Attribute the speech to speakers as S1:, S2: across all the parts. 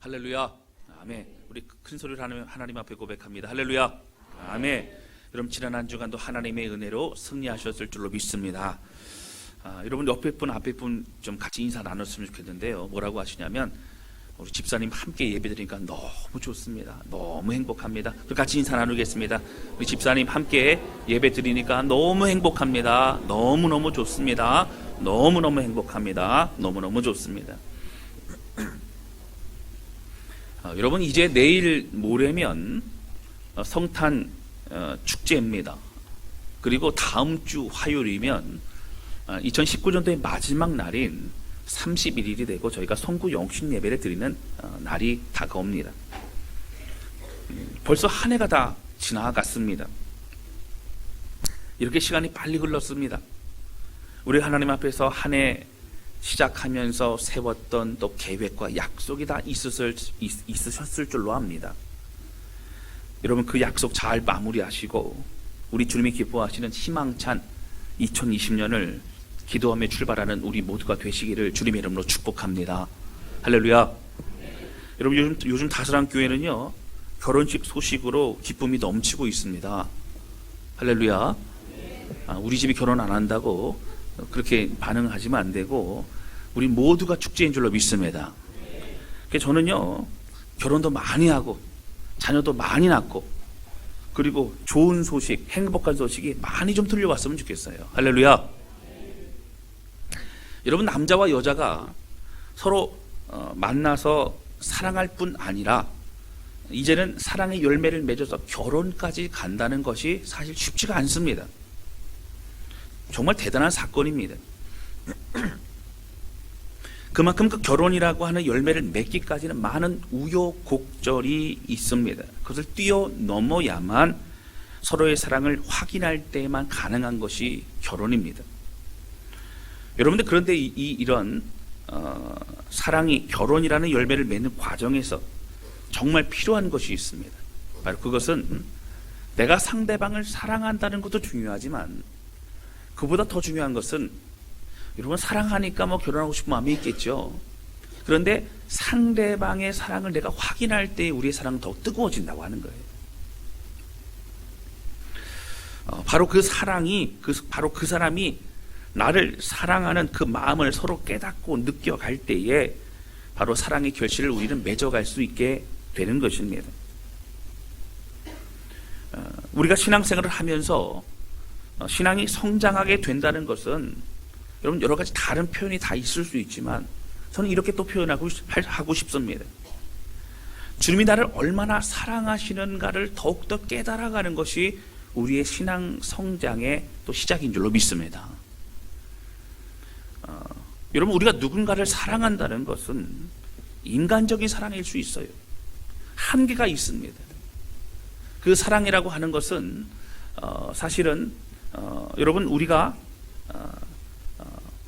S1: 할렐루야. 아멘. 우리 큰 소리로 하나님 앞에 고백합니다. 할렐루야. 아멘. 여러분 지난 한 주간도 하나님의 은혜로 승리하셨을 줄로 믿습니다. 여러분 옆에 분 앞에 분 좀 같이 인사 나눴으면 좋겠는데요. 뭐라고 하시냐면 우리 집사님 함께 예배드리니까 너무 좋습니다. 너무 행복합니다. 같이 인사 나누겠습니다. 우리 집사님 함께 예배드리니까 너무 행복합니다. 너무너무 좋습니다. 너무너무 행복합니다. 너무너무 좋습니다. 여러분 이제 내일 모레면 성탄 축제입니다. 그리고 다음 주 화요일이면 2019년도의 마지막 날인 31일이 되고 저희가 성구 영신 예배를 드리는 날이 다가옵니다. 벌써 한 해가 다 지나갔습니다. 이렇게 시간이 빨리 흘렀습니다. 우리 하나님 앞에서 한 해 시작하면서 세웠던 또 계획과 약속이 다 있으셨을 줄로 압니다. 여러분 그 약속 잘 마무리하시고 우리 주님이 기뻐하시는 희망찬 2020년을 기도하며 출발하는 우리 모두가 되시기를 주님의 이름으로 축복합니다. 할렐루야. 여러분 요즘 다스랑 교회는요 결혼식 소식으로 기쁨이 넘치고 있습니다. 할렐루야. 우리 집이 결혼 안 한다고 그렇게 반응하시면 안 되고 우리 모두가 축제인 줄로 믿습니다. 그래서 저는요 결혼도 많이 하고 자녀도 많이 낳고 그리고 좋은 소식, 행복한 소식이 많이 좀 들려왔으면 좋겠어요. 할렐루야. 여러분 남자와 여자가 서로 만나서 사랑할 뿐 아니라 이제는 사랑의 열매를 맺어서 결혼까지 간다는 것이 사실 쉽지가 않습니다. 정말 대단한 사건입니다. 그만큼 그 결혼이라고 하는 열매를 맺기까지는 많은 우여곡절이 있습니다. 그것을 뛰어넘어야만 서로의 사랑을 확인할 때만 가능한 것이 결혼입니다. 여러분들 그런데 이런 사랑이 결혼이라는 열매를 맺는 과정에서 정말 필요한 것이 있습니다. 바로 그것은 내가 상대방을 사랑한다는 것도 중요하지만 그보다 더 중요한 것은 여러분 사랑하니까 뭐 결혼하고 싶은 마음이 있겠죠. 그런데 상대방의 사랑을 내가 확인할 때 우리의 사랑은 더 뜨거워진다고 하는 거예요. 바로 그 사랑이 바로 그 사람이 나를 사랑하는 그 마음을 서로 깨닫고 느껴갈 때에 바로 사랑의 결실을 우리는 맺어갈 수 있게 되는 것입니다. 우리가 신앙생활을 하면서 신앙이 성장하게 된다는 것은 여러분 여러 가지 다른 표현이 다 있을 수 있지만 저는 이렇게 또 표현하고 싶습니다. 주님이 나를 얼마나 사랑하시는가를 더욱더 깨달아가는 것이 우리의 신앙 성장의 또 시작인 줄로 믿습니다. 여러분 우리가 누군가를 사랑한다는 것은 인간적인 사랑일 수 있어요. 한계가 있습니다. 그 사랑이라고 하는 것은 사실은 여러분 우리가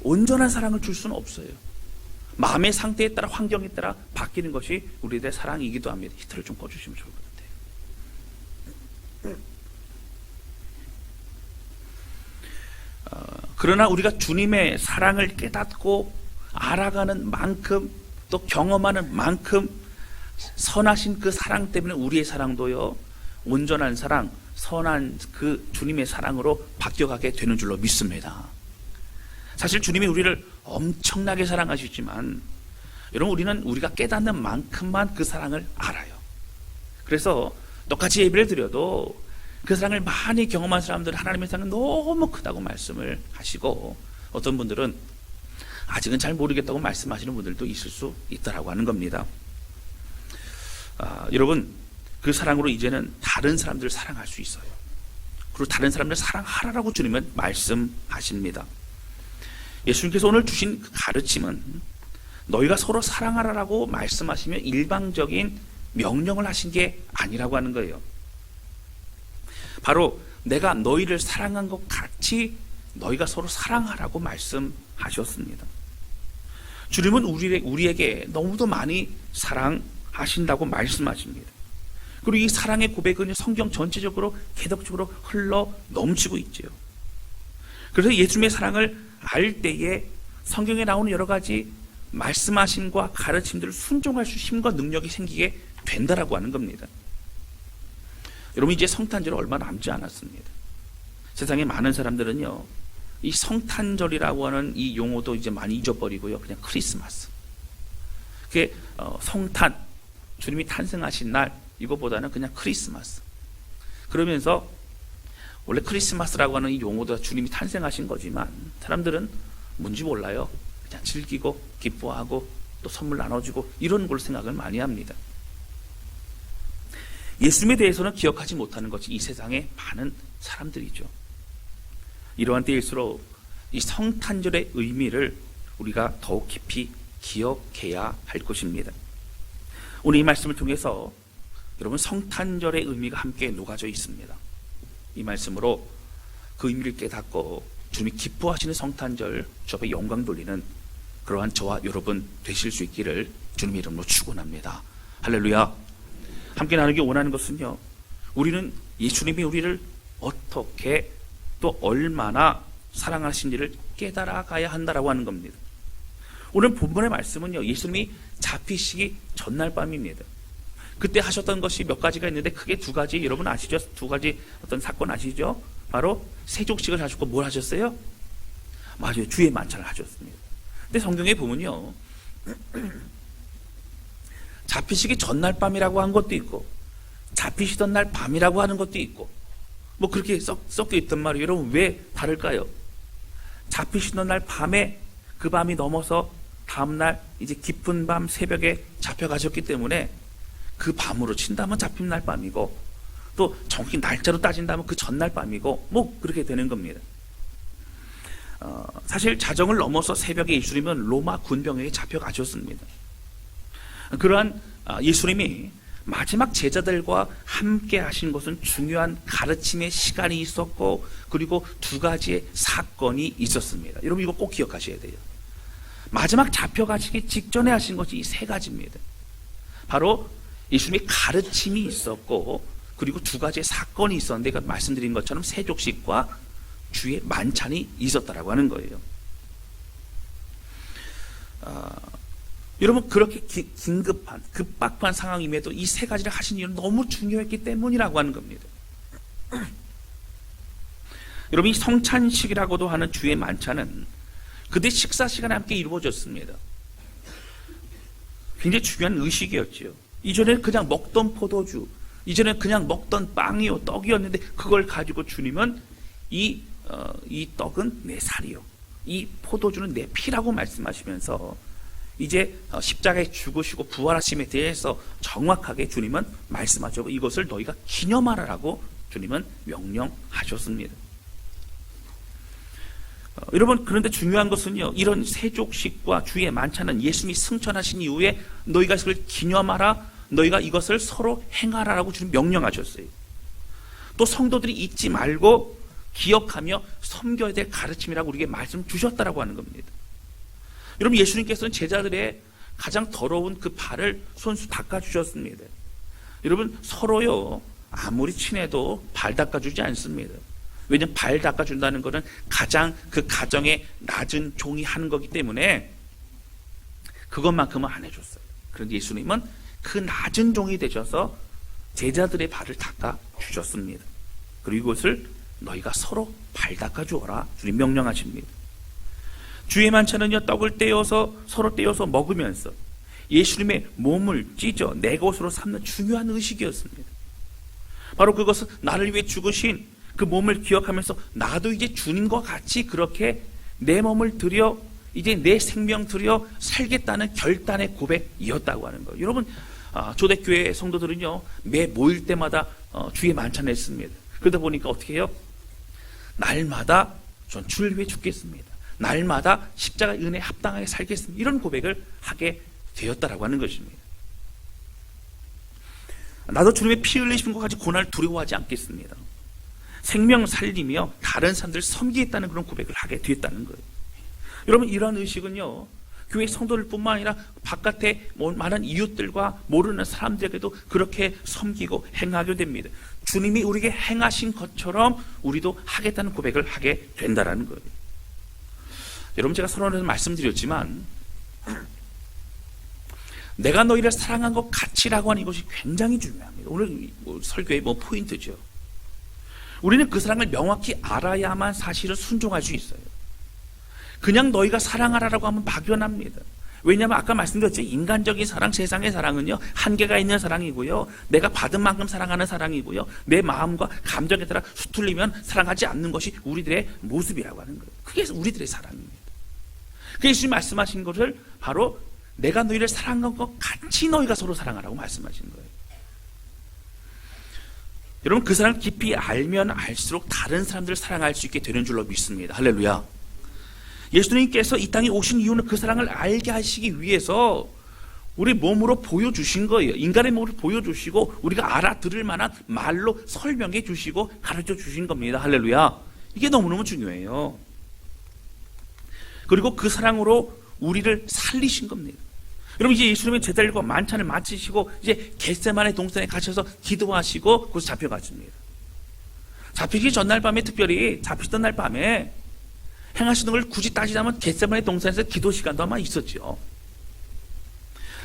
S1: 온전한 사랑을 줄 수는 없어요. 마음의 상태에 따라 환경에 따라 바뀌는 것이 우리들의 사랑이기도 합니다. 히트를 좀 꺼주시면 좋을 것 같아요. 그러나 우리가 주님의 사랑을 깨닫고 알아가는 만큼 또 경험하는 만큼 선하신 그 사랑 때문에 우리의 사랑도요 온전한 사랑, 선한 그 주님의 사랑으로 바뀌어가게 되는 줄로 믿습니다. 사실 주님이 우리를 엄청나게 사랑하시지만 여러분 우리는 우리가 깨닫는 만큼만 그 사랑을 알아요. 그래서 똑같이 예배를 드려도 그 사랑을 많이 경험한 사람들은 하나님의 사랑은 너무 크다고 말씀을 하시고 어떤 분들은 아직은 잘 모르겠다고 말씀하시는 분들도 있을 수 있다라고 하는 겁니다. 여러분 그 사랑으로 이제는 다른 사람들을 사랑할 수 있어요. 그리고 다른 사람들을 사랑하라고 주님은 말씀하십니다. 예수님께서 오늘 주신 그 가르침은 너희가 서로 사랑하라고 말씀하시며 일방적인 명령을 하신 게 아니라고 하는 거예요. 바로 내가 너희를 사랑한 것 같이 너희가 서로 사랑하라고 말씀하셨습니다. 주님은 우리에게 너무도 많이 사랑하신다고 말씀하십니다. 그리고 이 사랑의 고백은 성경 전체적으로 계속적으로 흘러 넘치고 있죠. 그래서 예수님의 사랑을 알 때에 성경에 나오는 여러 가지 말씀하심과 가르침들을 순종할 수 힘과 능력이 생기게 된다라고 하는 겁니다. 여러분, 이제 성탄절 얼마 남지 않았습니다. 세상에 많은 사람들은요, 이 성탄절이라고 하는 이 용어도 이제 많이 잊어버리고요, 그냥 크리스마스. 그게 성탄, 주님이 탄생하신 날, 이거보다는 그냥 크리스마스. 그러면서 원래 크리스마스라고 하는 이 용어도 주님이 탄생하신 거지만 사람들은 뭔지 몰라요. 그냥 즐기고 기뻐하고 또 선물 나눠주고 이런 걸 생각을 많이 합니다. 예수님에 대해서는 기억하지 못하는 것이 이 세상의 많은 사람들이죠. 이러한 때일수록 이 성탄절의 의미를 우리가 더욱 깊이 기억해야 할 것입니다. 오늘 이 말씀을 통해서 여러분, 성탄절의 의미가 함께 녹아져 있습니다. 이 말씀으로 그 의미를 깨닫고 주님이 기뻐하시는 성탄절, 주 앞에 영광 돌리는 그러한 저와 여러분 되실 수 있기를 주님 이름으로 축원합니다. 할렐루야. 함께 나누기 원하는 것은요, 우리는 예수님이 우리를 어떻게 또 얼마나 사랑하신지를 깨달아 가야 한다라고 하는 겁니다. 오늘 본문의 말씀은요, 예수님이 잡히시기 전날 밤입니다. 그때 하셨던 것이 몇 가지가 있는데 크게 두 가지, 여러분 아시죠? 두 가지 어떤 사건 아시죠? 바로 세족식을 하셨고 뭘 하셨어요? 맞아요, 주의 만찬을 하셨습니다. 근데 성경에 보면요, 잡히시기 전날 밤이라고 한 것도 있고 잡히시던 날 밤이라고 하는 것도 있고 뭐 그렇게 섞여 있단 말이에요. 여러분, 왜 다를까요? 잡히시던 날 밤에 그 밤이 넘어서 다음날 이제 깊은 밤 새벽에 잡혀가셨기 때문에 그 밤으로 친다면 잡힌 날 밤이고, 또 정확히 날짜로 따진다면 그 전날 밤이고, 뭐 그렇게 되는 겁니다. 사실 자정을 넘어서 새벽에 예수님은 로마 군병에게 잡혀가셨습니다. 그러한 예수님이 마지막 제자들과 함께 하신 것은 중요한 가르침의 시간이 있었고, 그리고 두 가지의 사건이 있었습니다. 여러분, 이거 꼭 기억하셔야 돼요. 마지막 잡혀가시기 직전에 하신 것이 이 세 가지입니다. 바로 예수님의 가르침이 있었고, 그리고 두 가지의 사건이 있었는데, 그러니까 말씀드린 것처럼 세족식과 주의 만찬이 있었다라고 하는 거예요. 여러분, 그렇게 긴급한 급박한 상황임에도 이 세 가지를 하신 이유는 너무 중요했기 때문이라고 하는 겁니다. 여러분, 이 성찬식이라고도 하는 주의 만찬은 그때 식사 시간에 함께 이루어졌습니다. 굉장히 중요한 의식이었죠. 이전에 그냥 먹던 포도주, 이전에 그냥 먹던 빵이요 떡이었는데 그걸 가지고 주님은 이 떡은 내 살이요, 이 포도주는 내 피라고 말씀하시면서 이제 십자가에 죽으시고 부활하심에 대해서 정확하게 주님은 말씀하시고 이것을 너희가 기념하라라고 주님은 명령하셨습니다. 여러분, 그런데 중요한 것은요, 이런 세족식과 주의 만찬은 예수님이 승천하신 이후에 너희가 이것을 기념하라, 너희가 이것을 서로 행하라라고 주님 명령하셨어요. 또 성도들이 잊지 말고 기억하며 섬겨야 될 가르침이라고 우리에게 말씀 주셨다라고 하는 겁니다. 여러분, 예수님께서는 제자들의 가장 더러운 그 발을 손수 닦아주셨습니다. 여러분, 서로요, 아무리 친해도 발 닦아주지 않습니다. 왜냐하면 발 닦아준다는 것은 가장 그 가정의 낮은 종이 하는 거기 때문에 그것만큼은 안 해줬어요. 그런데 예수님은 그 낮은 종이 되셔서 제자들의 발을 닦아주셨습니다. 그리고 이것을 너희가 서로 발 닦아주어라 주님 명령하십니다. 주의 만찬은요, 떡을 서로 떼어서 먹으면서 예수님의 몸을 찢어 내 것으로 삼는 중요한 의식이었습니다. 바로 그것은 나를 위해 죽으신 그 몸을 기억하면서 나도 이제 주님과 같이 그렇게 내 몸을 드려 이제 내 생명 드려 살겠다는 결단의 고백이었다고 하는 거예요. 여러분, 초대교회 성도들은요, 매 모일 때마다 주의 만찬을 했습니다. 그러다 보니까 어떻게 해요? 날마다 전 주를 위해 죽겠습니다. 날마다 십자가 은혜에 합당하게 살겠습니다. 이런 고백을 하게 되었다라고 하는 것입니다. 나도 주님의 피 흘리신 것까지 고난을 두려워하지 않겠습니다. 생명 살리며 다른 사람들을 섬기겠다는 그런 고백을 하게 되었다는 거예요. 여러분, 이러한 의식은요, 교회 성도들 뿐만 아니라 바깥에 많은 이웃들과 모르는 사람들에게도 그렇게 섬기고 행하게 됩니다. 주님이 우리에게 행하신 것처럼 우리도 하겠다는 고백을 하게 된다는 거예요. 여러분, 제가 서론에서 말씀드렸지만 내가 너희를 사랑한 것 같이라고 하는 이것이 굉장히 중요합니다. 오늘 설교의 포인트죠. 우리는 그 사랑을 명확히 알아야만 사실은 순종할 수 있어요. 그냥 너희가 사랑하라라고 하면 막연합니다. 왜냐하면 아까 말씀드렸죠. 인간적인 사랑, 세상의 사랑은요, 한계가 있는 사랑이고요, 내가 받은 만큼 사랑하는 사랑이고요, 내 마음과 감정에 따라 수틀리면 사랑하지 않는 것이 우리들의 모습이라고 하는 거예요. 그게 우리들의 사랑입니다. 그 예수님 말씀하신 것을 바로 내가 너희를 사랑한 것 같이 너희가 서로 사랑하라고 말씀하신 거예요. 여러분, 그 사랑을 깊이 알면 알수록 다른 사람들을 사랑할 수 있게 되는 줄로 믿습니다. 할렐루야. 예수님께서 이 땅에 오신 이유는 그 사랑을 알게 하시기 위해서 우리 몸으로 보여주신 거예요. 인간의 몸으로 보여주시고 우리가 알아들을 만한 말로 설명해 주시고 가르쳐 주신 겁니다. 할렐루야. 이게 너무너무 중요해요. 그리고 그 사랑으로 우리를 살리신 겁니다. 여러분, 이제 예수님은 제자들과 만찬을 마치시고 이제 겟세마네 동산에 가셔서 기도하시고 거기서 잡혀갔습니다. 잡히기 전날 밤에, 특별히 잡히던 날 밤에 행하시는 걸 굳이 따지자면 겟세마네 동산에서 기도 시간도 아마 있었죠.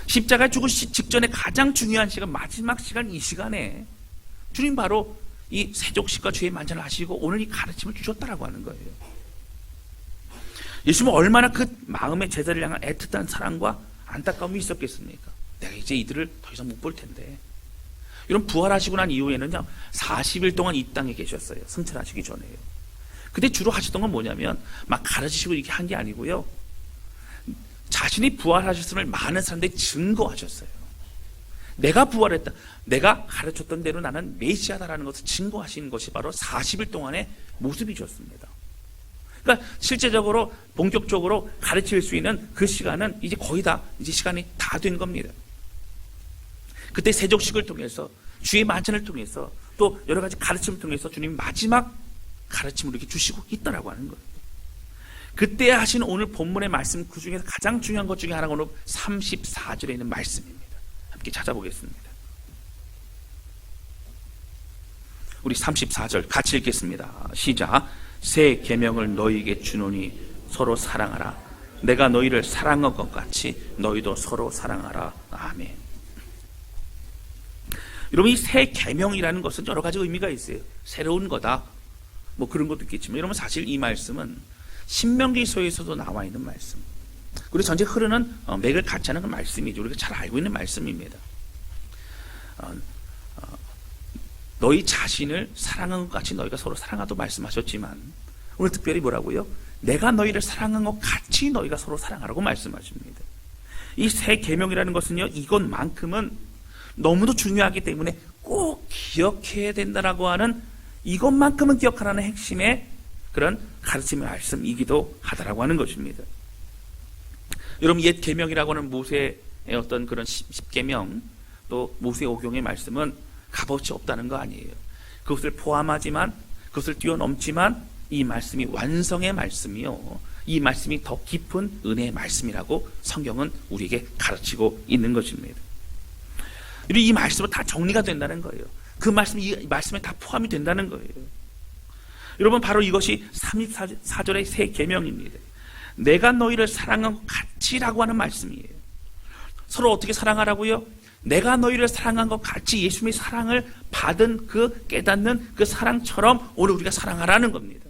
S1: 십자가에 죽으시 직전에 가장 중요한 시간, 마지막 시간, 이 시간에 주님 바로 이 세족식과 주의 만찬을 하시고 오늘 이 가르침을 주셨다라고 하는 거예요. 예수님은 얼마나 그 마음의 제자를 향한 애틋한 사랑과 안타까움이 있었겠습니까? 내가 이제 이들을 더 이상 못 볼 텐데. 이런 부활하시고 난 이후에는요, 40일 동안 이 땅에 계셨어요. 승천하시기 전에요. 근데 주로 하셨던 건 뭐냐면 막 가르치시고 이렇게 한 게 아니고요, 자신이 부활하셨음을 많은 사람들이 증거하셨어요. 내가 부활했다, 내가 가르쳤던 대로 나는 메시아다라는 것을 증거하시는 것이 바로 40일 동안의 모습이셨습니다. 그러니까 실제적으로 본격적으로 가르칠 수 있는 그 시간은 이제 거의 다 이제 시간이 다 된 겁니다. 그때 세족식을 통해서, 주의 만찬을 통해서, 또 여러 가지 가르침을 통해서 주님이 마지막 가르침을 이렇게 주시고 있다라고 하는 거예요. 그때 하신 오늘 본문의 말씀, 그 중에서 가장 중요한 것 중에 하나가 오늘 34절에 있는 말씀입니다. 함께 찾아보겠습니다. 우리 34절 같이 읽겠습니다. 시작. 새 계명을 너희에게 주노니 서로 사랑하라. 내가 너희를 사랑한 것 같이 너희도 서로 사랑하라. 아멘. 여러분, 이 새 계명이라는 것은 여러 가지 의미가 있어요. 새로운 거다, 뭐 그런 것도 있겠지만, 여러분 사실 이 말씀은 신명기서에서도 나와 있는 말씀, 우리 전체 흐르는 맥을 같이 하는 그 말씀이죠. 우리가 잘 알고 있는 말씀입니다. 너희 자신을 사랑한 것 같이 너희가 서로 사랑하도 말씀하셨지만, 오늘 특별히 뭐라고요? 내가 너희를 사랑한 것 같이 너희가 서로 사랑하라고 말씀하십니다. 이 새 계명이라는 것은요, 이것만큼은 너무도 중요하기 때문에 꼭 기억해야 된다라고 하는, 이것만큼은 기억하라는 핵심의 그런 가르침의 말씀이기도 하다라고 하는 것입니다. 여러분, 옛 계명이라고 하는 모세의 어떤 그런 10계명, 또 모세 오경의 말씀은 값어치 없다는 거 아니에요. 그것을 포함하지만, 그것을 뛰어넘지만 이 말씀이 완성의 말씀이요, 이 말씀이 더 깊은 은혜의 말씀이라고 성경은 우리에게 가르치고 있는 것입니다. 이 말씀은 다 정리가 된다는 거예요. 그 말씀이 이 말씀에 다 포함이 된다는 거예요. 여러분, 바로 이것이 34절의 새 계명입니다. 내가 너희를 사랑한 것 같이라고 하는 말씀이에요. 서로 어떻게 사랑하라고요? 내가 너희를 사랑한 것 같이 예수님의 사랑을 받은 그 깨닫는 그 사랑처럼 오늘 우리가 사랑하라는 겁니다.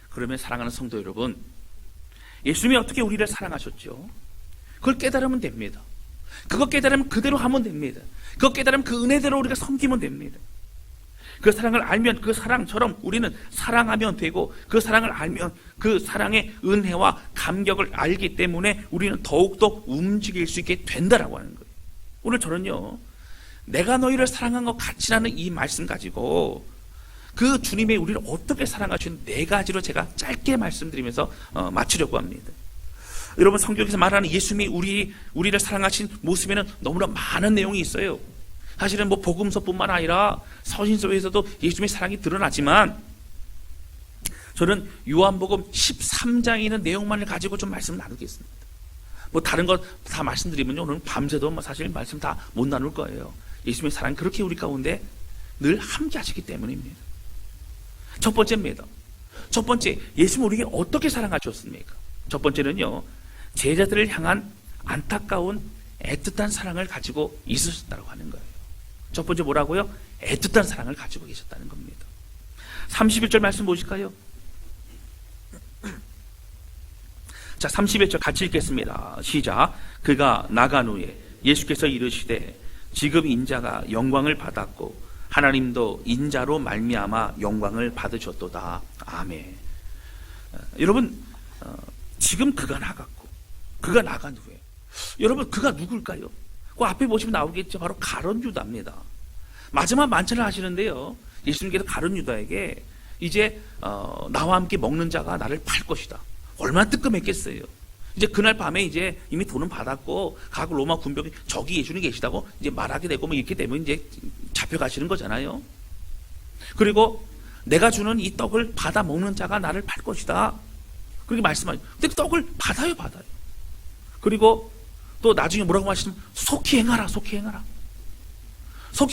S1: 그러면 사랑하는 성도 여러분, 예수님이 어떻게 우리를 사랑하셨죠? 그걸 깨달으면 됩니다. 그거 깨달으면 그대로 하면 됩니다. 그거 깨달으면 그 은혜대로 우리가 섬기면 됩니다. 그 사랑을 알면 그 사랑처럼 우리는 사랑하면 되고, 그 사랑을 알면 그 사랑의 은혜와 감격을 알기 때문에 우리는 더욱더 움직일 수 있게 된다라고 하는 거예요. 오늘 저는요, 내가 너희를 사랑한 것 같이라는 이 말씀 가지고 그 주님의 우리를 어떻게 사랑하시는 네 가지로 제가 짧게 말씀드리면서 마치려고 합니다. 여러분, 성경에서 말하는 예수님이 우리를 사랑하신 모습에는 너무나 많은 내용이 있어요. 사실은 뭐 복음서뿐만 아니라 서신서에서도 예수님의 사랑이 드러나지만, 저는 요한복음 13장에 있는 내용만을 가지고 좀 말씀을 나누겠습니다. 뭐 다른 것 다 말씀드리면요, 오늘 밤새도 사실 말씀 다 못 나눌 거예요. 예수님의 사랑이 그렇게 우리 가운데 늘 함께 하시기 때문입니다. 첫 번째입니다. 첫 번째, 예수님 우리에게 어떻게 사랑하셨습니까? 첫 번째는요, 제자들을 향한 안타까운 애틋한 사랑을 가지고 있으셨다고 하는 거예요. 첫 번째 뭐라고요? 애틋한 사랑을 가지고 계셨다는 겁니다. 31절 말씀 보실까요? 자, 31절 같이 읽겠습니다. 시작. 그가 나간 후에 예수께서 이르시되 지금 인자가 영광을 받았고 하나님도 인자로 말미암아 영광을 받으셨도다. 아멘. 여러분, 지금 그가 나갔고 그가 나간 후에 여러분 그가 누굴까요? 그 앞에 보시면 나오겠죠. 바로 가룟 유다입니다. 마지막 만찬을 하시는데요, 예수님께서 가룟 유다에게 이제 나와 함께 먹는 자가 나를 팔 것이다. 얼마나 뜨끔했겠어요. 이제 그날 밤에 이제 이미 돈은 받았고 각 로마 군병이 저기 예수님 계시다고 이제 말하게 되고 뭐 이렇게 되면 이제 잡혀가시는 거잖아요. 그리고 내가 주는 이 떡을 받아 먹는 자가 나를 팔 것이다. 그렇게 말씀하죠. 근데 그 떡을 받아요. 그리고 또 나중에 뭐라고 하시냐면 속히 행하라. 속히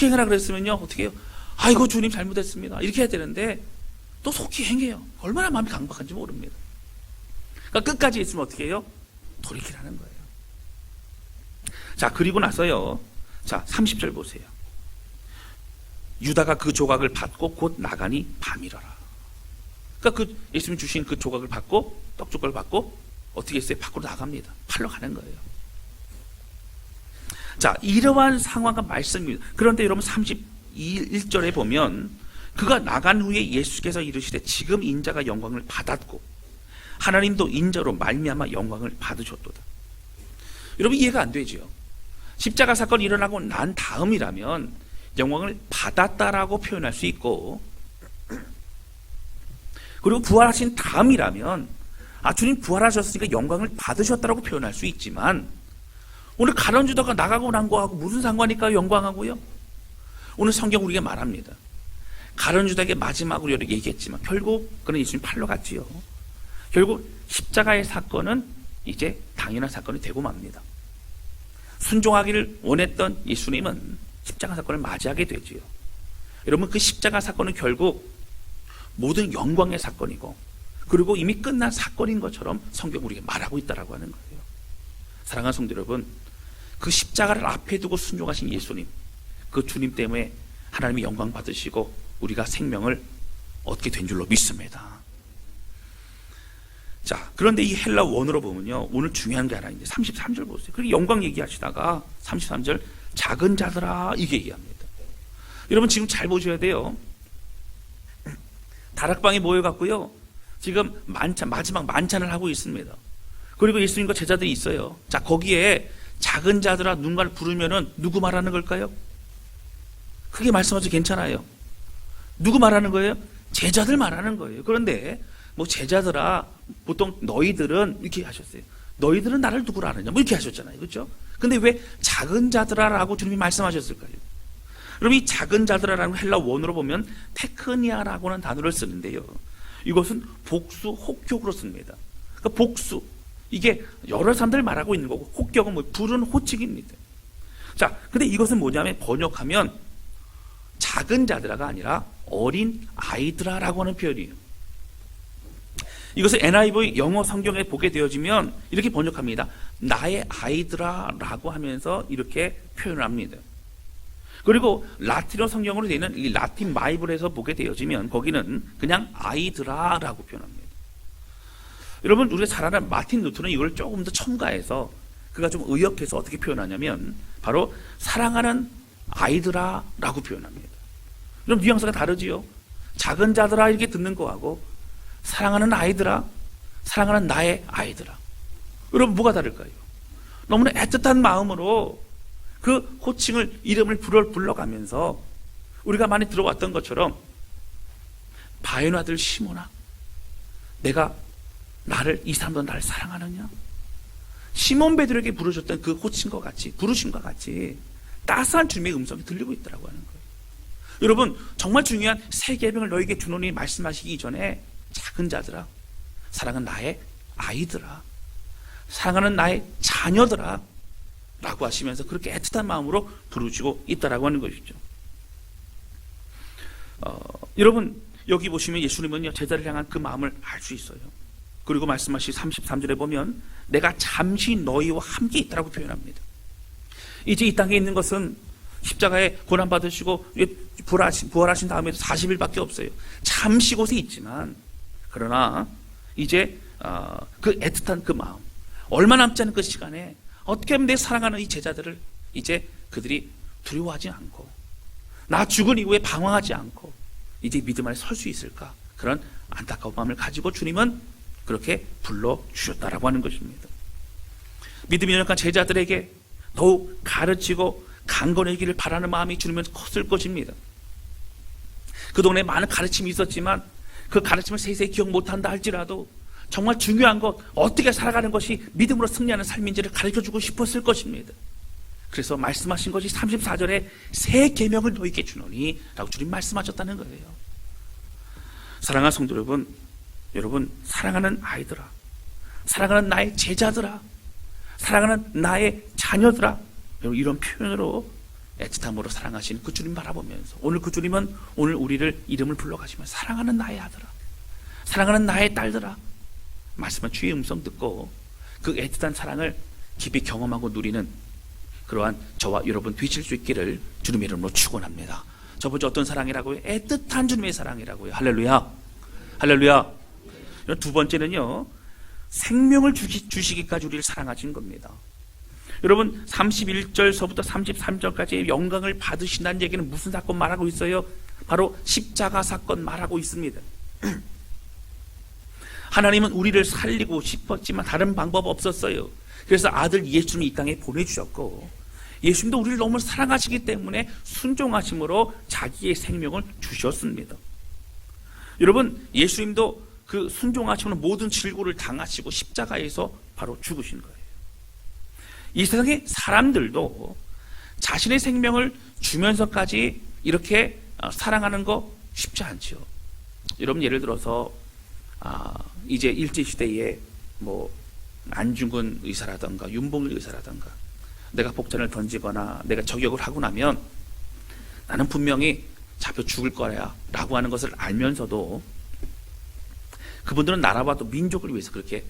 S1: 행하라 그랬으면요, 어떻게 해요? 아이고 주님 잘못했습니다. 이렇게 해야 되는데 또 속히 행해요. 얼마나 마음이 강박한지 모릅니다. 그러니까 끝까지 있으면 어떻게 해요? 돌이키라는 거예요. 자, 그리고 나서요, 자 30절 보세요. 유다가 그 조각을 받고 곧 나가니 밤이러라. 그러니까 그 예수님 주신 그 조각을 받고 떡 조각을 받고 어떻게 했어요? 밖으로 나갑니다. 팔러 가는 거예요. 자, 이러한 상황과 말씀입니다. 그런데 여러분 31절에 보면 그가 나간 후에 예수께서 이르시되 지금 인자가 영광을 받았고 하나님도 인자로 말미암아 영광을 받으셨도다. 여러분 이해가 안 되죠? 십자가 사건이 일어나고 난 다음이라면 영광을 받았다라고 표현할 수 있고, 그리고 부활하신 다음이라면 주님 부활하셨으니까 영광을 받으셨다라고 표현할 수 있지만, 오늘 가룟 유다가 나가고 난 거하고 무슨 상관일까요? 영광하고요. 오늘 성경 우리에게 말합니다. 가룟 유다에게 마지막으로 이렇게 얘기했지만 결국 그는 예수님 팔러 갔지요. 결국 십자가의 사건은 이제 당연한 사건이 되고 맙니다. 순종하기를 원했던 예수님은 십자가 사건을 맞이하게 되지요. 여러분 그 십자가 사건은 결국 모든 영광의 사건이고, 그리고 이미 끝난 사건인 것처럼 성경 우리에게 말하고 있다라고 하는 거예요. 사랑하는 성도 여러분, 그 십자가를 앞에 두고 순종하신 예수님, 그 주님 때문에 하나님이 영광 받으시고 우리가 생명을 얻게 된 줄로 믿습니다. 자, 그런데 이 헬라 원어로 보면요, 오늘 중요한 게 하나 있는데 33절 보세요. 그리고 영광 얘기하시다가 33절 작은 자들아 이게 얘기합니다. 여러분 지금 잘 보셔야 돼요. 다락방에 모여갖고요, 지금 마지막 만찬을 하고 있습니다. 그리고 예수님과 제자들이 있어요. 자, 거기에 작은 자들아 누군가를 부르면은 누구 말하는 걸까요? 크게 말씀하셔도 괜찮아요. 누구 말하는 거예요? 제자들 말하는 거예요. 그런데 뭐 제자들아, 보통 너희들은 이렇게 하셨어요. 너희들은 나를 누구라 하느냐, 뭐 이렇게 하셨잖아요. 그렇죠? 근데 왜 작은 자들아라고 주님이 말씀하셨을까요? 그럼 이 작은 자들아라는 헬라 원어로 보면 테크니아라고 하는 단어를 쓰는데요, 이것은 복수 혹격으로 씁니다. 그러니까 복수, 이게 여러 사람들 말하고 있는 거고, 혹격은 뭐 부른 호칭입니다. 자, 근데 이것은 뭐냐면 번역하면 작은 자들아가 아니라 어린 아이들아라고 하는 표현이에요. 이것을 NIV 영어 성경에 보게 되어지면 이렇게 번역합니다. 나의 아이들아라고 하면서 이렇게 표현을 합니다. 그리고 라틴어 성경으로 되어 있는 이 라틴 바이블에서 보게 되어지면 거기는 그냥 아이들아라고 표현합니다. 여러분 우리가 잘 아는 마틴 루터는 이걸 조금 더 첨가해서 그가 좀 의역해서 어떻게 표현하냐면 바로 사랑하는 아이들아라고 표현합니다. 좀 뉘앙스가 다르지요. 작은 자들아 이렇게 듣는 거하고 사랑하는 아이들아, 사랑하는 나의 아이들아. 여러분 뭐가 다를까요? 너무나 애틋한 마음으로 그 호칭을, 이름을 불러가면서 우리가 많이 들어왔던 것처럼 바연 아들 시몬아, 내가 이 사람도 나를 사랑하느냐? 시몬 베드로에게 부르셨던 그 호칭과 같이, 부르심과 같이 따스한 주님의 음성이 들리고 있더라고 하는 거예요. 여러분 정말 중요한 새 계명을 너에게 주노니 말씀하시기 전에 작은 자들아, 사랑은 나의 아이들아, 사랑하는 나의 자녀들아 라고 하시면서 그렇게 애틋한 마음으로 부르시고 있다라고 하는 것이죠. 여러분 여기 보시면 예수님은요, 제자를 향한 그 마음을 알 수 있어요. 그리고 말씀하신 33절에 보면 내가 잠시 너희와 함께 있다라고 표현합니다. 이제 이 땅에 있는 것은 십자가에 고난받으시고 부활하신 다음에 40일밖에 없어요. 잠시 곳에 있지만, 그러나 이제 그 애틋한 그 마음, 얼마 남지 않은 그 시간에 어떻게 하면 내 사랑하는 이 제자들을 이제 그들이 두려워하지 않고 나 죽은 이후에 방황하지 않고 이제 믿음 안에 설 수 있을까, 그런 안타까운 마음을 가지고 주님은 그렇게 불러주셨다라고 하는 것입니다. 믿음이 연약한 제자들에게 더욱 가르치고 강건해지기를 바라는 마음이 주님은 컸을 것입니다. 그동안에 많은 가르침이 있었지만 그 가르침을 세세히 기억 못한다 할지라도 정말 중요한 것, 어떻게 살아가는 것이 믿음으로 승리하는 삶인지를 가르쳐주고 싶었을 것입니다. 그래서 말씀하신 것이 34절에 새 계명을 너희에게 주노니 라고 주님 말씀하셨다는 거예요. 사랑하는 성도 여러분 사랑하는 아이들아, 사랑하는 나의 제자들아, 사랑하는 나의 자녀들아, 여러분 이런 표현으로 애틋함으로 사랑하신 그 주님 바라보면서 오늘 그 주님은 오늘 우리를 이름을 불러가시면서 사랑하는 나의 아들아, 사랑하는 나의 딸들아, 말씀한 주의 음성 듣고 그 애틋한 사랑을 깊이 경험하고 누리는 그러한 저와 여러분 되실 수 있기를 주님의 이름으로 축원합니다. 첫 번째 어떤 사랑이라고요? 애틋한 주님의 사랑이라고요. 할렐루야, 할렐루야. 두 번째는요, 생명을 주시기까지 우리를 사랑하신 겁니다. 여러분 31절서부터 33절까지 영광을 받으신다는 얘기는 무슨 사건 말하고 있어요? 바로 십자가 사건 말하고 있습니다. 하나님은 우리를 살리고 싶었지만 다른 방법 없었어요. 그래서 아들 예수님을 이 땅에 보내주셨고, 예수님도 우리를 너무 사랑하시기 때문에 순종하심으로 자기의 생명을 주셨습니다. 여러분 예수님도 그 순종하심으로 모든 질고를 당하시고 십자가에서 바로 죽으신 거예요. 이 세상의 사람들도 자신의 생명을 주면서까지 이렇게 사랑하는 거 쉽지 않죠. 여러분 예를 들어서 이제 일제시대에 뭐 안중근 의사라든가 윤봉길 의사라든가 내가 폭탄을 던지거나 내가 저격을 하고 나면 나는 분명히 잡혀 죽을 거야 라고 하는 것을 알면서도 그분들은 나라와 또 민족을 위해서 그렇게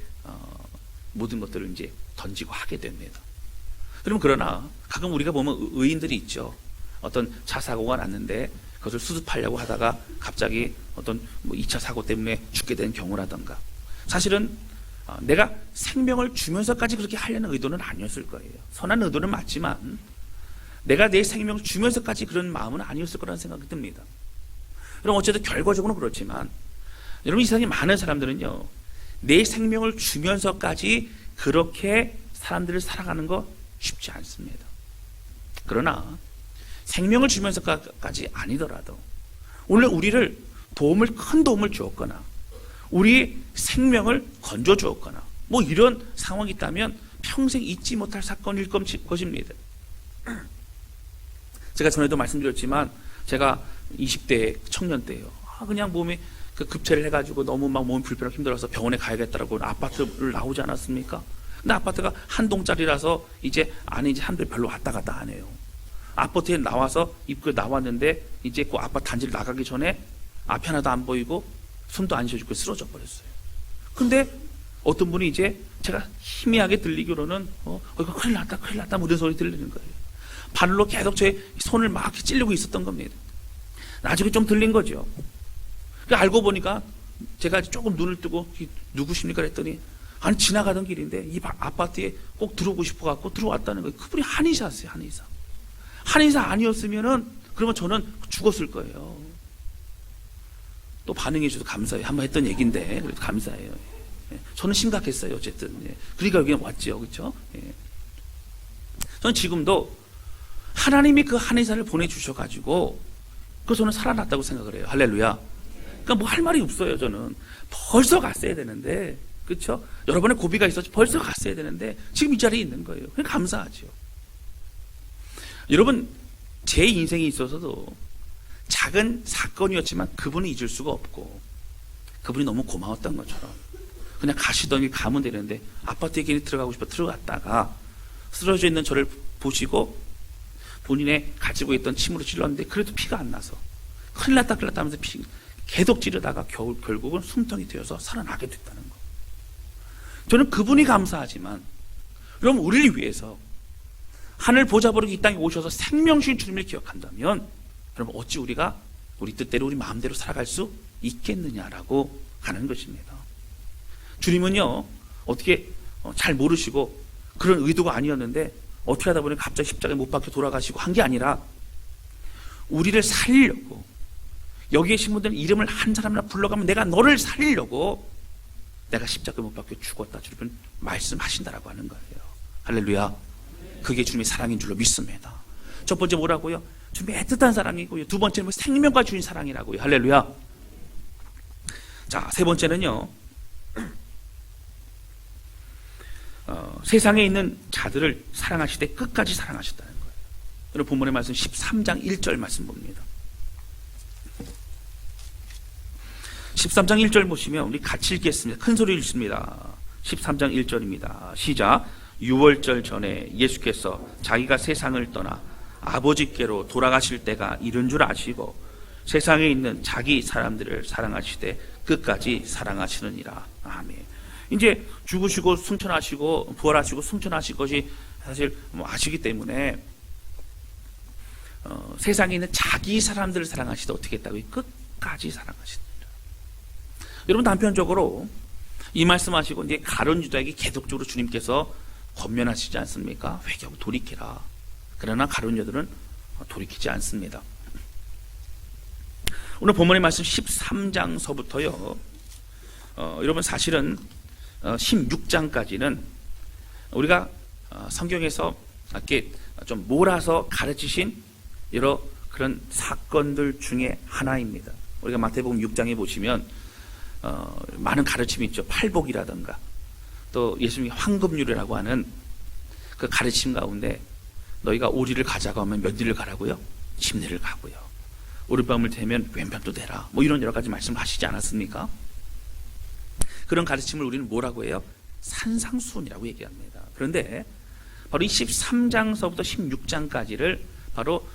S1: 모든 것들을 이제 던지고 하게 됩니다. 그러면 그러나 가끔 우리가 보면 의인들이 있죠. 어떤 차 사고가 났는데 그것을 수습하려고 하다가 갑자기 어떤 2차 사고 때문에 죽게 된 경우라든가, 사실은 내가 생명을 주면서까지 그렇게 하려는 의도는 아니었을 거예요. 선한 의도는 맞지만 내가 내 생명을 주면서까지 그런 마음은 아니었을 거라는 생각이 듭니다. 그럼 어쨌든 결과적으로는 그렇지만 여러분 이 세상에 많은 사람들은요, 내 생명을 주면서까지 그렇게 사람들을 사랑하는 거 쉽지 않습니다. 그러나 생명을 주면서까지 아니더라도 오늘 우리를 큰 도움을 주었거나 우리의 생명을 건져 주었거나 뭐 이런 상황이 있다면 평생 잊지 못할 사건일 것입니다. 제가 전에도 말씀드렸지만 제가 20대 청년 때예요. 그냥 몸에 그 급체를 해가지고 너무 막 몸이 불편하고 힘들어서 병원에 가야겠다라고 아파트를 나오지 않았습니까? 근데 아파트가 한 동짜리라서 이제 안에 이제 사람들이 별로 왔다 갔다 안 해요. 아파트에 나와서 입구에 나왔는데 이제 그 아파트 단지를 나가기 전에 앞이 하나도 안 보이고 숨도 안 쉬어지고 쓰러져 버렸어요. 근데 어떤 분이 이제 제가 희미하게 들리기로는 이거 큰일 났다 뭐 이런 소리 들리는 거예요. 발로 계속 제 손을 막 찔리고 있었던 겁니다. 나중에 좀 들린 거죠. 알고 보니까 제가 조금 눈을 뜨고 누구십니까 그랬더니 아니 지나가던 길인데 이 아파트에 꼭 들어오고 싶어갖고 들어왔다는 거예요. 그분이 한의사였어요. 한의사 아니었으면은 그러면 저는 죽었을 거예요. 또 반응해 주셔서 감사해요. 한번 했던 얘기인데 그래도 감사해요. 저는 심각했어요. 어쨌든 그러니까 여기 왔죠. 그렇죠? 저는 지금도 하나님이 그 한의사를 보내주셔가지고 그 저는 살아났다고 생각을 해요. 할렐루야. 그러니까 뭐 할 말이 없어요. 저는 벌써 갔어야 되는데, 그렇죠? 여러 번의 고비가 있었지 벌써 갔어야 되는데 지금 이 자리에 있는 거예요. 그냥 감사하죠. 여러분 제 인생에 있어서도 작은 사건이었지만 그분을 잊을 수가 없고 그분이 너무 고마웠던 것처럼 그냥 가시던 길 가면 되는데 아파트에 괜히 들어가고 싶어 들어갔다가 쓰러져 있는 저를 보시고 본인의 가지고 있던 침으로 찔렀는데 그래도 피가 안 나서 큰일 났다 하면서 계속 찌르다가 결국은 숨통이 되어서 살아나게 됐다는 거. 저는 그분이 감사하지만 여러분 우리를 위해서 하늘 보좌버리고 이 땅에 오셔서 생명신 주님을 기억한다면 여러분 어찌 우리가 우리 뜻대로 우리 마음대로 살아갈 수 있겠느냐라고 하는 것입니다. 주님은요 어떻게 잘 모르시고 그런 의도가 아니었는데 어떻게 하다 보니 갑자기 십자가에 못 박혀 돌아가시고 한 게 아니라 우리를 살리려고, 여기 계신 분들은 이름을 한 사람이나 불러가면 내가 너를 살리려고 내가 십자가에 못 박혀 죽었다 주님은 말씀하신다라고 하는 거예요. 할렐루야. 그게 주님의 사랑인 줄로 믿습니다. 첫 번째 뭐라고요? 주님의 애틋한 사랑이고요. 두 번째는 생명과 주인 사랑이라고요. 할렐루야. 자, 세 번째는요, 세상에 있는 자들을 사랑하시되 끝까지 사랑하셨다는 거예요. 오늘 본문의 말씀 13장 1절 말씀 봅니다. 13장 1절 보시면 우리 같이 읽겠습니다. 큰 소리 읽습니다. 13장 1절입니다. 시작. 6월절 전에 예수께서 자기가 세상을 떠나 아버지께로 돌아가실 때가 이른 줄 아시고 세상에 있는 자기 사람들을 사랑하시되 끝까지 사랑하시느니라. 아멘. 이제 죽으시고 승천하시고 부활하시고 승천하실 것이 사실 아시기 때문에 세상에 있는 자기 사람들을 사랑하시되 어떻게 했다고요? 끝까지 사랑하시느니라. 여러분 단편적으로 이 말씀하시고 이제 가룟 유다에게 계속적으로 주님께서 권면하시지 않습니까? 회개하고 돌이키라. 그러나 가룟 유다들은 돌이키지 않습니다. 오늘 본문의 말씀 13장서부터요. 여러분 사실은 16장까지는 우리가 성경에서 이렇게 좀 몰아서 가르치신 여러 그런 사건들 중에 하나입니다. 우리가 마태복음 6장에 보시면 많은 가르침이 있죠. 팔복이라든가 또 예수님이 황금률이라고 하는 그 가르침 가운데 너희가 오리를 가자고 하면 몇 리를 가라고요? 10리를 가고요. 오른밤을 대면 왼밤도 대라. 뭐 이런 여러 가지 말씀을 하시지 않았습니까? 그런 가르침을 우리는 뭐라고 해요? 산상수훈이라고 얘기합니다. 그런데 바로 이 13장서부터 16장까지를 바로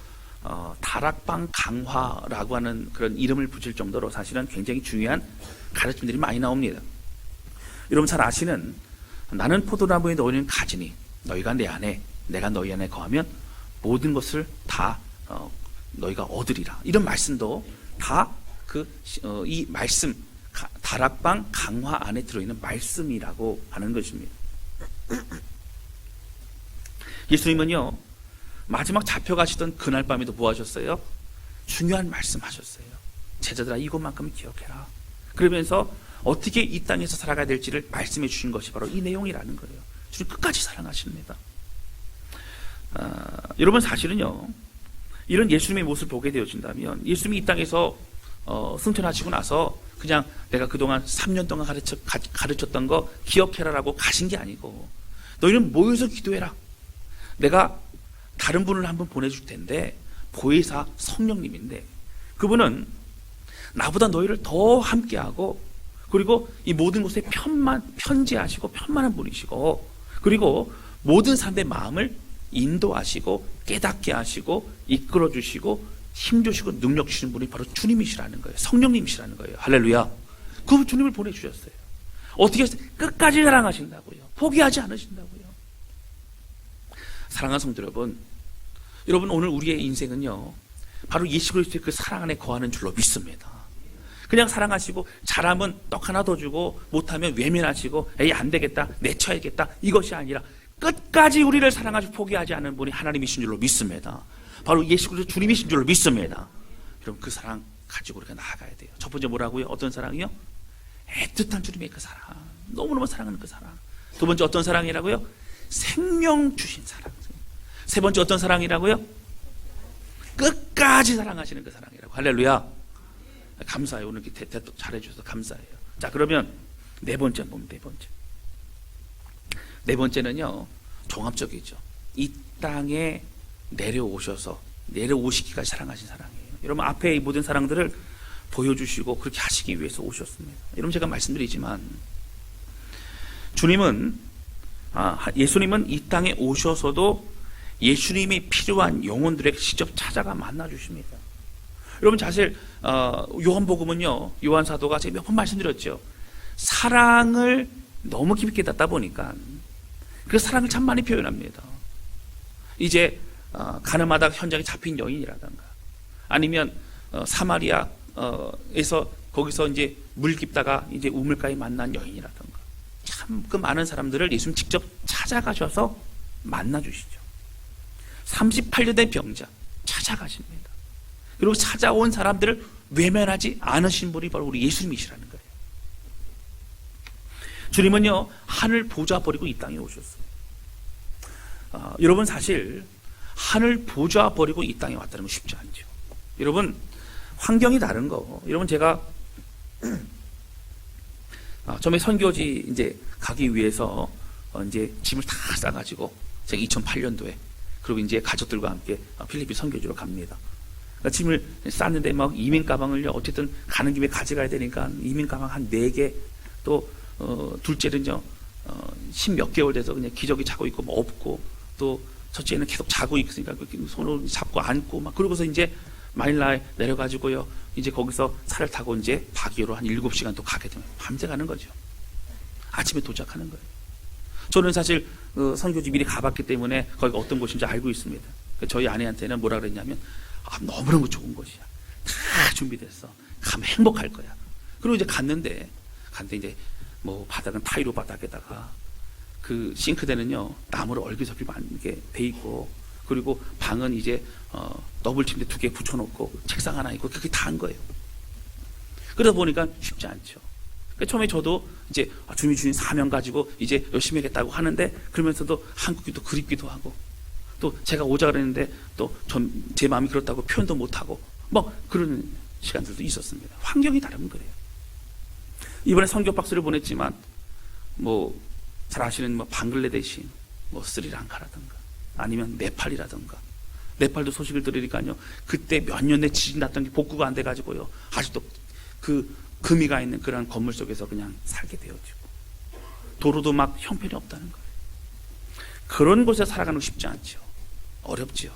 S1: 다락방 강화라고 하는 그런 이름을 붙일 정도로 사실은 굉장히 중요한 가르침들이 많이 나옵니다. 여러분 잘 아시는 나는 포도나무에 너희는 가지니 너희가 내 안에 내가 너희 안에 거하면 모든 것을 다 너희가 얻으리라. 이런 말씀도 다 이 말씀 다락방 강화 안에 들어있는 말씀이라고 하는 것입니다. 예수님은요 마지막 잡혀가시던 그날 밤에도 뭐 하셨어요? 중요한 말씀 하셨어요. 제자들아 이것만큼 기억해라. 그러면서 어떻게 이 땅에서 살아가야 될지를 말씀해 주신 것이 바로 이 내용이라는 거예요. 주님 끝까지 사랑하십니다. 여러분 사실은요 이런 예수님의 모습을 보게 되어진다면 예수님이 이 땅에서 승천하시고 나서 그냥 내가 그동안 3년 동안 가르쳤던 거 기억해라라고 가신 게 아니고 너희는 모여서 기도해라. 내가 다른 분을 한번 보내줄 텐데 보혜사 성령님인데 그분은 나보다 너희를 더 함께하고 그리고 이 모든 곳에 편지하시고 편만한 분이시고 그리고 모든 사람들의 마음을 인도하시고 깨닫게 하시고 이끌어 주시고 힘주시고 능력 주시는 분이 바로 주님이시라는 거예요. 성령님이시라는 거예요. 할렐루야. 그 주님을 보내주셨어요. 어떻게 끝까지 사랑하신다고요. 포기하지 않으신다고요. 사랑하는 성도 여러분, 여러분 오늘 우리의 인생은요 바로 예수 그리스도의 그 사랑 안에 거하는 줄로 믿습니다. 그냥 사랑하시고 잘하면 떡 하나 더 주고 못하면 외면하시고 에이 안 되겠다 내쳐야겠다 이것이 아니라 끝까지 우리를 사랑하시고 포기하지 않는 분이 하나님이신 줄로 믿습니다. 바로 예수 그리스도 주님이신 줄로 믿습니다. 여러분 그 사랑 가지고 우리가 나아가야 돼요. 첫 번째 뭐라고요? 어떤 사랑이요? 애틋한 주님의 그 사랑, 너무너무 사랑하는 그 사랑. 두 번째 어떤 사랑이라고요? 생명 주신 사랑. 세 번째 어떤 사랑이라고요? 끝까지 사랑하시는 그 사랑이라고. 할렐루야. 감사해요. 오늘 이렇게 대답 잘해주셔서 감사해요. 자 그러면 네 번째 보면 네 번째는요 종합적이죠. 이 땅에 내려오시기까지 사랑하신 사랑이에요. 여러분 앞에 이 모든 사랑들을 보여주시고 그렇게 하시기 위해서 오셨습니다. 여러분 제가 말씀드리지만 예수님은 이 땅에 오셔서도 예수님이 필요한 영혼들에게 직접 찾아가 만나주십니다. 여러분 사실 요한복음은요 요한 사도가 제가 몇 번 말씀드렸죠. 사랑을 너무 깊게 닿다 보니까 그 사랑을 참 많이 표현합니다. 이제 가늠하다 현장에 잡힌 여인이라든가 아니면 사마리아에서 거기서 이제 물 깊다가 이제 우물가에 만난 여인이라든가 참 그 많은 사람들을 예수님 직접 찾아가셔서 만나 주시죠. 38년 된 병자 찾아가십니다. 그리고 찾아온 사람들을 외면하지 않으신 분이 바로 우리 예수님이시라는 거예요. 주님은요 하늘 보좌 버리고 이 땅에 오셨어요. 여러분 사실 하늘 보좌 버리고 이 땅에 왔다는 건 쉽지 않죠. 여러분 환경이 다른 거. 여러분 제가 처음에 선교지 이제 가기 위해서 이제 짐을 다 싸가지고 제가 2008년도에 그리고 이제 가족들과 함께 필리핀 선교지로 갑니다. 그러니까 짐을 쌌는데 막 이민 가방을요 어쨌든 가는 김에 가져가야 되니까 이민 가방 한 4개 또 둘째는요 10몇 개월 돼서 그냥 기저귀 차고 있고 뭐 없고 또 첫째는 계속 자고 있으니까 손을 잡고 안고 막 그러고서 이제 마닐라에 내려가지고요 이제 거기서 차를 타고 이제 바기오로 한 7시간 또 가게 되면 밤새 가는 거죠. 아침에 도착하는 거예요. 저는 사실 선교지 미리 가봤기 때문에 거기가 어떤 곳인지 알고 있습니다. 저희 아내한테는 뭐라 그랬냐면 너무너무 좋은 곳이야. 다 준비됐어. 가면 행복할 거야. 그리고 이제 갔는데 이제 뭐 바닥은 타일로 바닥에다가 그 싱크대는요 나무로 얼기설기 이렇게 돼 있고 그리고 방은 이제 더블 침대 2개 붙여놓고 책상 하나 있고 그게 다 한 거예요. 그러다 보니까 쉽지 않죠. 그러니까 처음에 저도 이제 주님 사명 가지고 이제 열심히 하겠다고 하는데 그러면서도 한국기도 그립기도 하고 또 제가 오자 그랬는데 또 제 마음이 그렇다고 표현도 못하고 뭐 그런 시간들도 있었습니다. 환경이 다른 거예요. 이번에 선교 박수를 보냈지만 뭐 잘 아시는 뭐 방글라데시, 뭐 스리랑카라든가 아니면 네팔이라든가 네팔도 소식을 들으니까요 그때 몇 년 내 지진 났던 게 복구가 안 돼가지고요 아직도 그 금이가 있는 그런 건물 속에서 그냥 살게 되어지고 도로도 막 형편이 없다는 거예요. 그런 곳에 살아가는 거 쉽지 않죠. 어렵죠.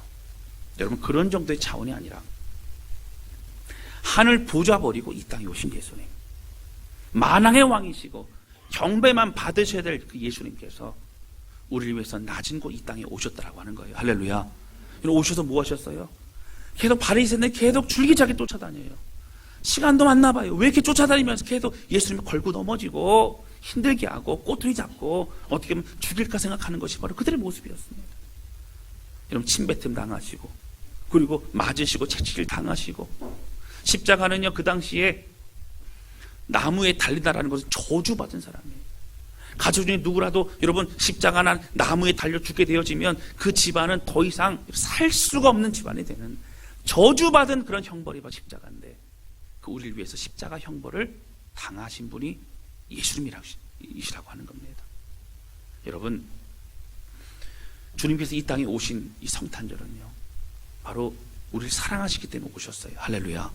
S1: 여러분 그런 정도의 차원이 아니라 하늘 보좌 버리고 이 땅에 오신 예수님, 만왕의 왕이시고 경배만 받으셔야 될 그 예수님께서 우리를 위해서 낮은 곳 이 땅에 오셨다라고 하는 거예요. 할렐루야. 오셔서 뭐 하셨어요? 계속 바리새인들 계속 줄기차게 쫓아다녀요. 시간도 많나 봐요. 왜 이렇게 쫓아다니면서 계속 예수님을 걸고 넘어지고 힘들게 하고 꼬투리 잡고 어떻게 보면 죽일까 생각하는 것이 바로 그들의 모습이었습니다. 여러분 침뱉음 당하시고 그리고 맞으시고 채찍질 당하시고 십자가는요 그 당시에 나무에 달리다라는 것은 저주받은 사람이에요. 가족 중에 누구라도 여러분 십자가나 나무에 달려 죽게 되어지면 그 집안은 더 이상 살 수가 없는 집안이 되는 저주받은 그런 형벌이 바로 십자가인데 그 우리를 위해서 십자가 형벌을 당하신 분이 예수님이시라고 하는 겁니다. 여러분 주님께서 이 땅에 오신 이 성탄절은요 바로 우리를 사랑하시기 때문에 오셨어요. 할렐루야.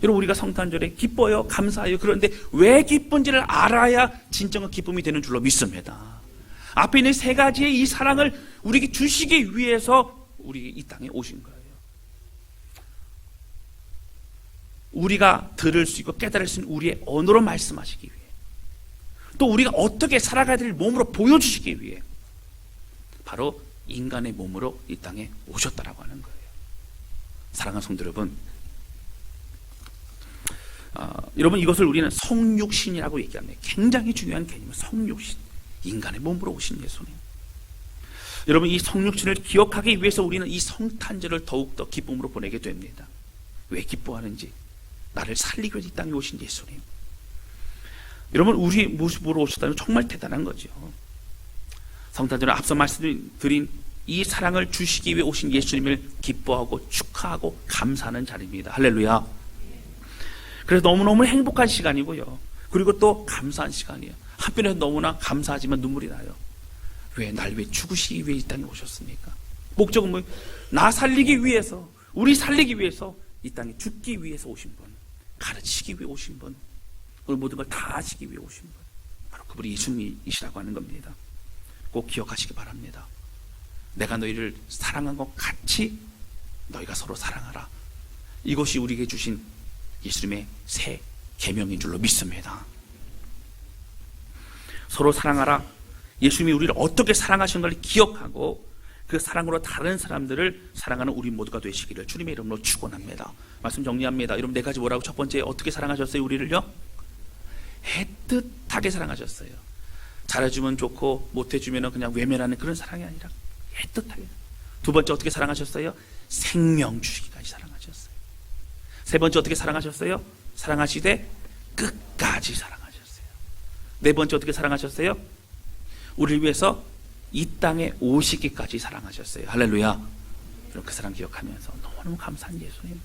S1: 여러분 우리가 성탄절에 기뻐요, 감사해요. 그런데 왜 기쁜지를 알아야 진정한 기쁨이 되는 줄로 믿습니다. 앞에 있는 3가지의 이 사랑을 우리에게 주시기 위해서 우리 이 땅에 오신 거예요. 우리가 들을 수 있고 깨달을 수 있는 우리의 언어로 말씀하시기 위해 또 우리가 어떻게 살아가야 될 몸으로 보여주시기 위해 바로 인간의 몸으로 이 땅에 오셨다라고 하는 거예요. 사랑하는 성도 여러분, 여러분 이것을 우리는 성육신이라고 얘기합니다. 굉장히 중요한 개념은 성육신, 인간의 몸으로 오신 예수님. 여러분 이 성육신을 기억하기 위해서 우리는 이 성탄절을 더욱더 기쁨으로 보내게 됩니다. 왜 기뻐하는지, 나를 살리기 위해서 이 땅에 오신 예수님. 여러분 우리 모습으로 오셨다는 정말 대단한 거죠. 성탄절은 앞서 말씀드린 이 사랑을 주시기 위해 오신 예수님을 기뻐하고 축하하고 감사하는 자리입니다. 할렐루야. 그래서 너무너무 행복한 시간이고요. 그리고 또 감사한 시간이에요. 한편에서 너무나 감사하지만 눈물이 나요. 왜 날 왜 죽으시기 위해 이 땅에 오셨습니까? 목적은 뭐예요? 나 살리기 위해서, 우리 살리기 위해서 이 땅에 죽기 위해서 오신 분, 가르치기 위해 오신 분, 오늘 모든 걸 다 하시기 위해 오신 분, 바로 그분이 예수님이시라고 하는 겁니다. 꼭 기억하시기 바랍니다. 내가 너희를 사랑한 것 같이 너희가 서로 사랑하라. 이것이 우리에게 주신 예수님의 새 계명인 줄로 믿습니다. 서로 사랑하라. 예수님이 우리를 어떻게 사랑하신 걸 기억하고 그 사랑으로 다른 사람들을 사랑하는 우리 모두가 되시기를 주님의 이름으로 축원합니다. 말씀 정리합니다. 여러분, 네 가지 뭐라고? 첫 번째, 어떻게 사랑하셨어요? 우리를요? 애틋하게 사랑하셨어요. 잘해주면 좋고 못해주면 그냥 외면하는 그런 사랑이 아니라 애틋하게. 두 번째, 어떻게 사랑하셨어요? 생명 주시기까지 사랑하셨어요. 세 번째, 어떻게 사랑하셨어요? 사랑하시되 끝까지 사랑하셨어요. 네 번째, 어떻게 사랑하셨어요? 우리를 위해서 이 땅에 오시기까지 사랑하셨어요. 할렐루야. 그 사랑 기억하면서 너무너무 감사한 예수님,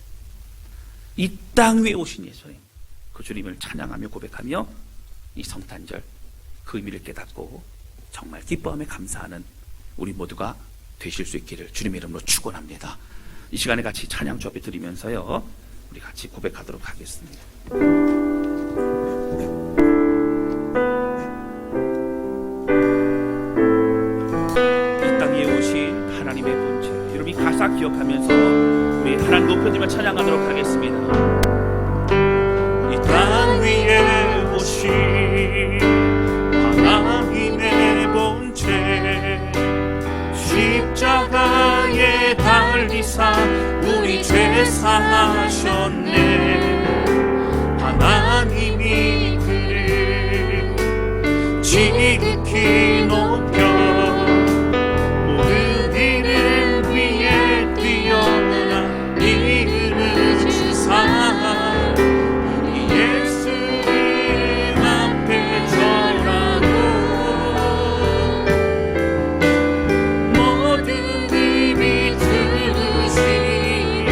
S1: 이 땅 위에 오신 예수님, 그 주님을 찬양하며 고백하며 이 성탄절 그 의미를 깨닫고 정말 기뻐하며 감사하는 우리 모두가 되실 수 있기를 주님의 이름으로 축원합니다. 이 시간에 같이 찬양 주 앞에 드리면서요, 우리 같이 고백하도록 하겠습니다. 이 땅에 오신 하나님의 본체, 여러분 이 가사 기억하면서 우리 하나님 높여드리며 찬양하도록 하겠습니다. 이 땅 위에 오신 하나님의 본체, 십자가에 달리사 우리 죄 사하셨네. 하나님이 그를 지극히 높여 모든 이름 위에 뛰어난 이름을 주사 우리 예수 이름 앞에 절하고 모든 입이 들으시네.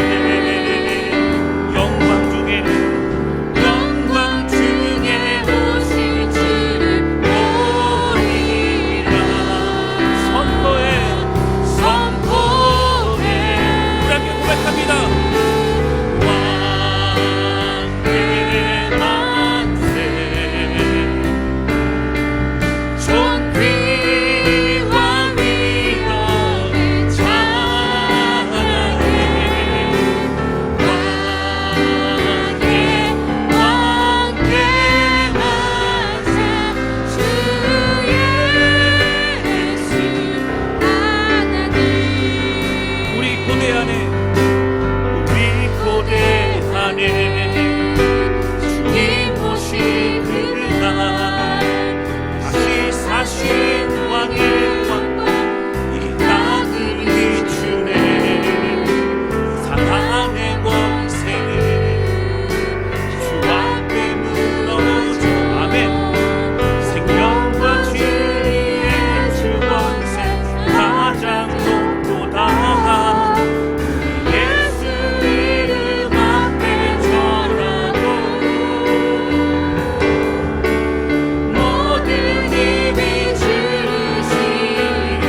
S1: 영광 중에 오실 주를 보리라. 선포해 우리 함께 고백합니다. 왕의 만세, 존귀와 위엄을 찬양해. 왕의 만세, 주 예수 하나님. 우리 고대 안에 주님 오신 그날 다시 사신 왕의 왕과 이 땅을 비추네. 사탄의 권세는 주 앞에 무너져. 아멘. 생명과 진리의 주 권세 가장 높도다. 예수 이름 앞에 절하고 모든 입이 주시네.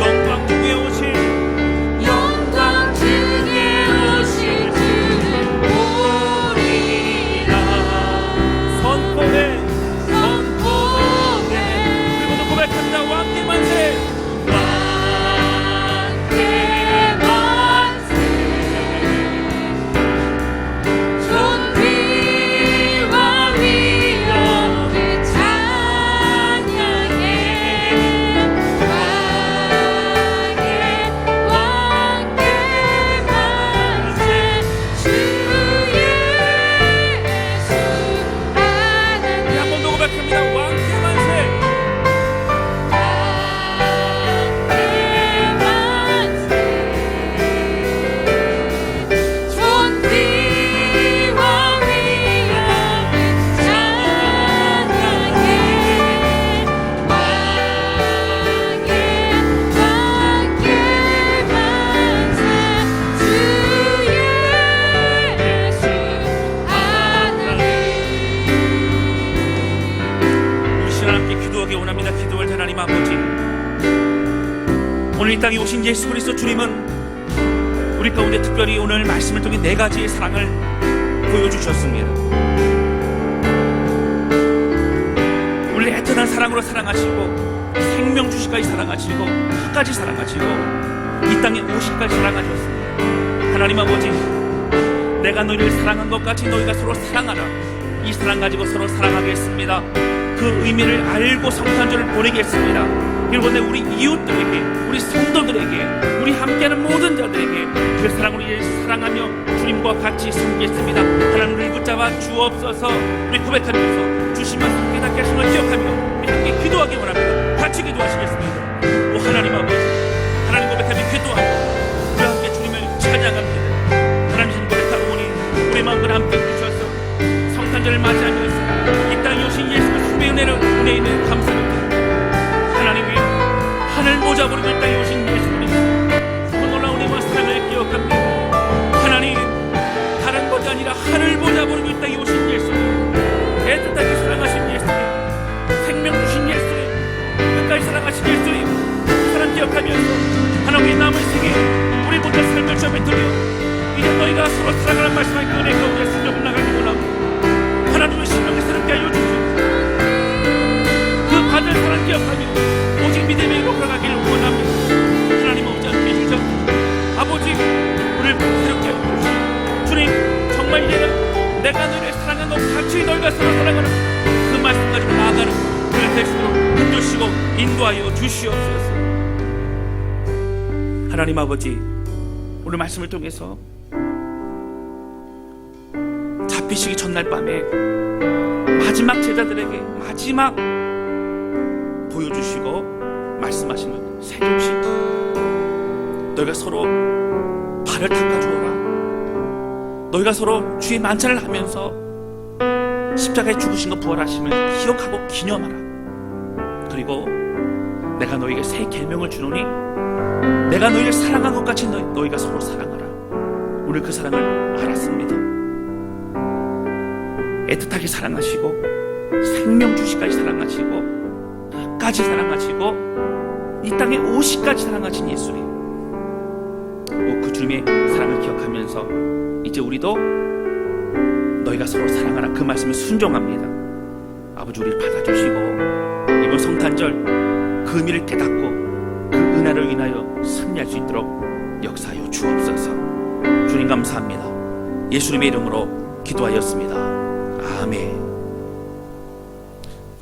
S1: 영광 중에 오신 주를 보리라. 선포해 그리고도 고백합니다. 왕께 만세, 왕께 만세, 존귀와 위엄을 찬양해. 왕께 만세, 주 예수 하나님. 한 번 더 고백합니다. 왕께 만세, 존귀와 위엄을 찬양해. 왕께 만세, 주 예수 하나님. 우리 시간 함께 기도하기 원합니다. 기도할 때 하나님 아버지, 오늘 이 땅에 오신 예수 그리스도 주님은 우리 가운데 특별히 오늘 말씀을 통해 네 가지의 사랑을 보여주셨습니다. 우리 애틋한 사랑으로 사랑하시고 생명 주시까지 사랑하시고 끝까지 사랑하시고 이 땅에 오시까지 사랑하셨습니다. 하나님 아버지, 내가 너희를 사랑한 것 같이 너희가 서로 사랑하라. 이 사랑 가지고 서로 사랑하겠습니다. 그 의미를 알고 성탄절을 보내게 했습니다. 그리고 우리 이웃들에게, 우리 성도들에게, 우리 함께하는 모든 자들에게 그 사랑으로 이제 사랑하며 주님과 같이 섬기겠습니다. 하나님 우리를 붙잡아 주옵소서. 우리 고백하면서 주신 말씀 깨닫게 하신 걸 기억하며 우리 함께 기도하기 원합니다. 같이 기도하시겠습니다. 오 하나님 아버지, 하나님 고백하며 기도하고 우리 함께 주님을 찬양합니다. 하나님 신 고백하오니 우리 마음과 함께 주셔서 성탄절을 맞이하면서 이 땅에 오신 예수의 수배의 은혜 있는 감사합니다. 하나님이 하늘 모자 부르고 이 땅에 오신 예수님 그 놀라운 은혜와 사랑을 기억합니다. 하나님 다른 것이 아니라 하늘 모자 부르고 이 땅에 오신 예수님, 애틋하게 사랑하신 예수님, 생명 주신 예수님, 끝까지 사랑하신 예수님, 그 사랑 기억하면서 하나님의 남은 생에 우리 모든 삶을 점에 들여 이제 너희가 서로 사랑하는 말씀을 그 은혜 가운데 순종을 나가기 원합니다. 하나님의 신령의 새롭게 하여 주시옵소서. 그 받을 사랑 기억하며 오직 믿음의 이로 걸어가기를 원합니다. 하나님 아버지 함께 해주셔서 아버지 우리를 새롭게 하여 주시옵소서. 주님 정말 이제는 내가 너희를 사랑하고 같이 너희가 서로 사랑하는 그 말씀 가지고 나아가는 그 백성으로 흔드시고 인도하여 주시옵소서. 하나님 아버지 오늘 말씀을 통해서 잡히시기 전날 밤에 마지막 제자들에게 마지막 보여주시고 말씀하신 것 세 종씩 너희가 서로 발을 닦아주어라. 너희가 서로 주의 만찬을 하면서 십자가에 죽으신 것 부활하심을 기억하고 기념하라. 그리고 내가 너희에게 새 계명을 주노니 내가 너희를 사랑한 것 같이 너희가 서로 사랑하라. 오늘 그 사랑을 알았습니다. 애틋하게 사랑하시고 생명 주시까지 사랑하시고 끝까지 사랑하시고 이 땅에 오시까지 사랑하신 예수님, 그 주님의 사랑을 기억하면서 이제 우리도 너희가 서로 사랑하라 그 말씀에 순종합니다. 아버지 우리를 받아주시고 이번 성탄절 그 의미를 깨닫고 그 은혜를 인하여 승리할 수 있도록 역사하여 주옵소서. 주님 감사합니다. 예수님의 이름으로 기도하였습니다. 아멘.